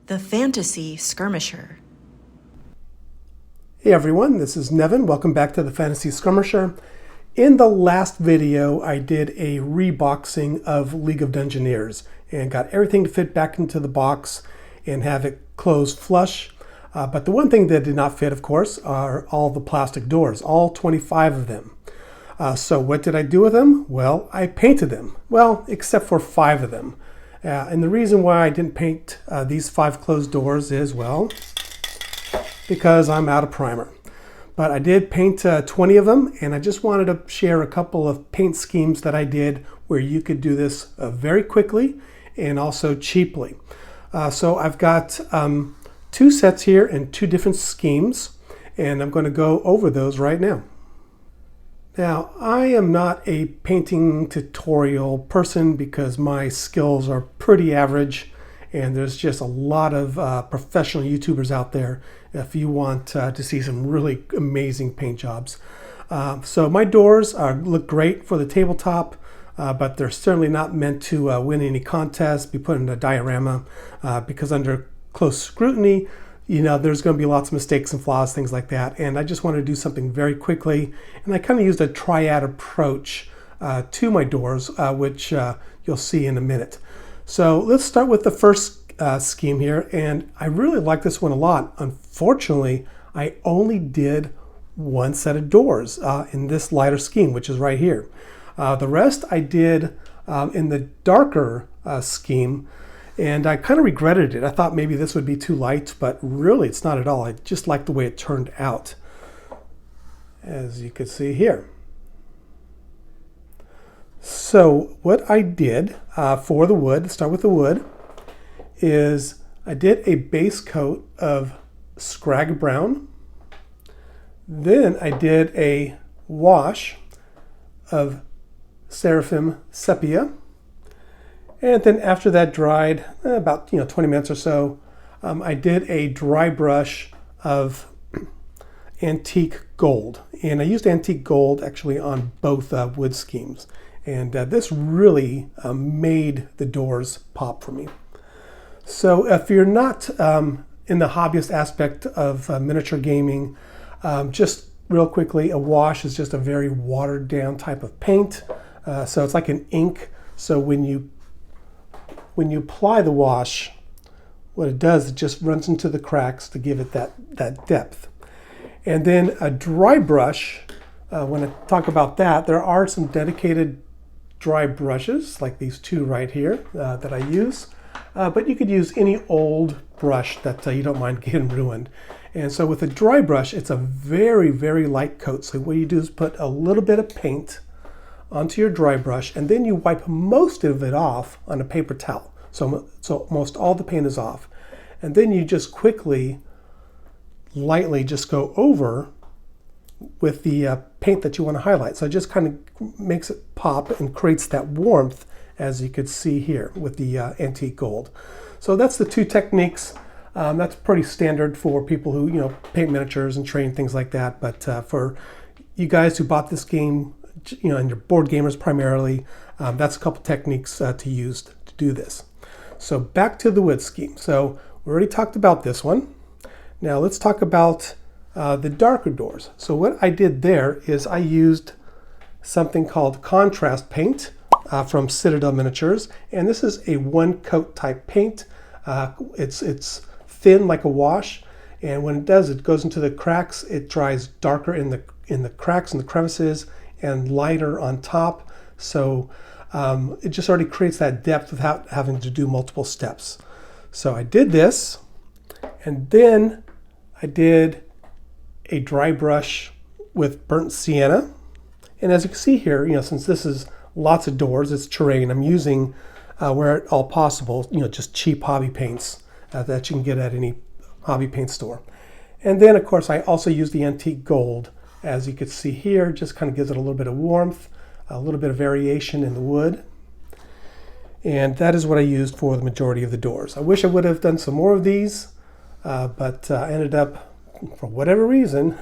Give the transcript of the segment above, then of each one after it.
The Fantasy Skirmisher. Hey everyone, this is Nevin. Welcome back to the Fantasy Skirmisher. In the last video, I did a reboxing of League of Dungeoneers and got everything to fit back into the box and have it close flush. But the one thing that did not fit, of course, are all the plastic doors, all 25 of them. So what did I do with them? Well, I painted them. Well, except for 5 of them. And the reason why I didn't paint these 5 closed doors is, well, because I'm out of primer. But I did paint 20 of them, and I just wanted to share a couple of paint schemes that I did where you could do this very quickly and also cheaply. So I've got 2 sets here and 2 different schemes, and I'm going to go over those right now. Now, I am not a painting tutorial person because my skills are pretty average, and there's just a lot of professional YouTubers out there if you want to see some really amazing paint jobs. So my doors look great for the tabletop, but they're certainly not meant to win any contests, be put in a diorama, because under close scrutiny, you know, there's going to be lots of mistakes and flaws, things like that. And I just wanted to do something very quickly. And I kind of used a triad approach to my doors, which you'll see in a minute. So let's start with the first scheme here. And I really like this one a lot. Unfortunately, I only did 1 set of doors in this lighter scheme, which is right here. The rest I did in the darker scheme. And I kind of regretted it. I thought maybe this would be too light, but really it's not at all. I just like the way it turned out, as you can see here. So what I did for the wood, let's start with the wood, is I did a base coat of Scrag Brown. Then I did a wash of Seraphim Sepia. And then after that dried, about 20 minutes or so, I did a dry brush of antique gold. And I used antique gold actually on both wood schemes. And this really made the doors pop for me. So if you're not in the hobbyist aspect of miniature gaming, just real quickly, a wash is just a very watered down type of paint. So it's like an ink. So when you apply the wash, what it does, it just runs into the cracks to give it that depth. And then a dry brush, when I talk about that, there are some dedicated dry brushes, like these 2 right here that I use. But you could use any old brush that you don't mind getting ruined. And so with a dry brush, it's a very, very light coat. So what you do is put a little bit of paint onto your dry brush, and then you wipe most of it off on a paper towel. So most all the paint is off. And then you just quickly, lightly just go over with the paint that you want to highlight. So it just kind of makes it pop and creates that warmth, as you could see here with the antique gold. So that's the 2 techniques. That's pretty standard for people who paint miniatures and train, things like that. But for you guys who bought this game, and you're board gamers primarily, that's a couple techniques to use to do this. So back to the wood scheme. So we already talked about this one. Now let's talk about the darker doors. So what I did there is I used something called contrast paint from Citadel Miniatures, and this is a 1 coat type paint. It's thin like a wash, and when it does, it goes into the cracks. It dries darker in the cracks and the crevices, and lighter on top. So it just already creates that depth without having to do multiple steps. So I did this, and then I did a dry brush with burnt sienna. And as you can see here, since this is lots of doors, it's terrain, I'm using where at all possible, just cheap hobby paints that you can get at any hobby paint store. And then of course I also use the antique gold. As you can see here, just kind of gives it a little bit of warmth, a little bit of variation in the wood. And that is what I used for the majority of the doors. I wish I would have done some more of these, but I ended up, for whatever reason,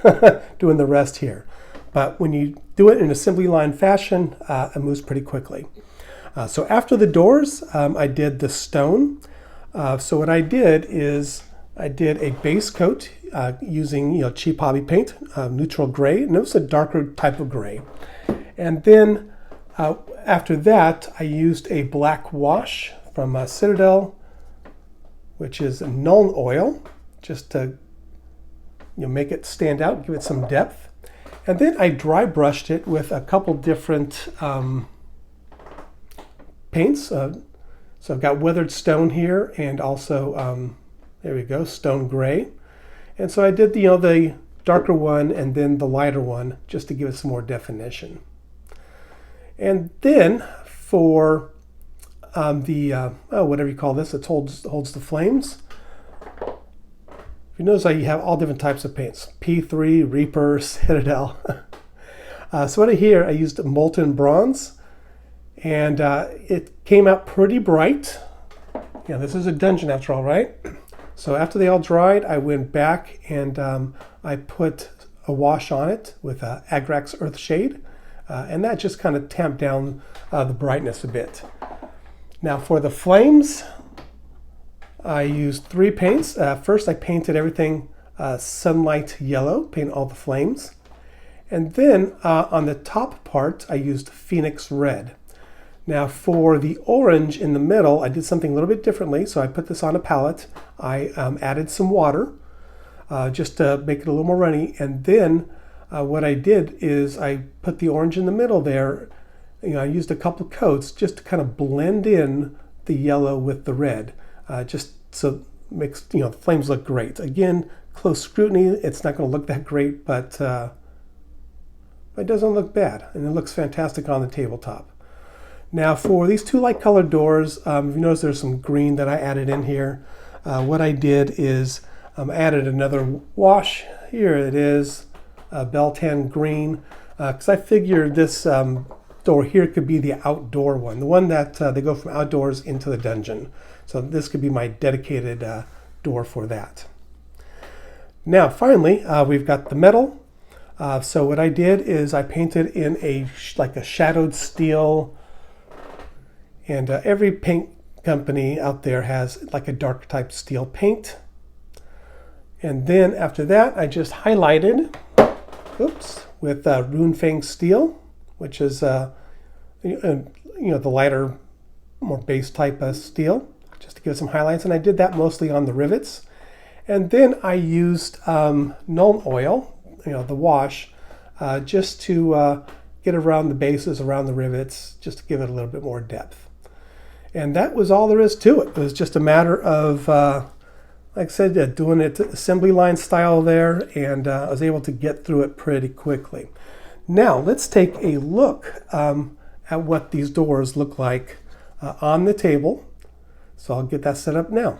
doing the rest here. But when you do it in assembly line fashion, it moves pretty quickly. So after the doors, I did the stone. So what I did is I did a base coat using cheap hobby paint, neutral gray, and it was a darker type of gray. And then after that, I used a black wash from Citadel, which is Null Oil, just to make it stand out, give it some depth. And then I dry brushed it with a couple different paints. So I've got weathered stone here, and also there we go, stone gray. And so I did the darker one and then the lighter one just to give it some more definition. And then for whatever you call this, it holds the flames. You notice I have all different types of paints: P3, Reaper, Citadel. So right here I used molten bronze, and it came out pretty bright. This is a dungeon after all, right? So after they all dried, I went back and I put a wash on it with Agrax Earth Shade, and that just kind of tamped down the brightness a bit. Now for the flames, I used 3 paints. First I painted everything sunlight yellow, paint all the flames. And then on the top part, I used Phoenix Red. Now for the orange in the middle, I did something a little bit differently. So I put this on a palette. I added some water just to make it a little more runny. And then what I did is I put the orange in the middle there. I used a couple of coats just to kind of blend in the yellow with the red. Just so it makes the flames look great. Again, close scrutiny, it's not going to look that great, but it doesn't look bad, and it looks fantastic on the tabletop. Now for these 2 light colored doors, if you notice there's some green that I added in here. What I did is added another wash. Here it is, Beltan green, because I figured this door here could be the outdoor one, the one that they go from outdoors into the dungeon. So this could be my dedicated door for that. Now finally, we've got the metal. So what I did is I painted in like a shadowed steel, and every paint company out there has like a dark type steel paint. And then after that, I just highlighted, with Runefang steel, which is the lighter, more base type of steel, just to give some highlights. And I did that mostly on the rivets. And then I used Null Oil, the wash, just to get around the bases, around the rivets, just to give it a little bit more depth. And that was all there is to it. It was just a matter of, like I said, doing it assembly line style there, and I was able to get through it pretty quickly. Now let's take a look at what these doors look like on the table. So I'll get that set up now.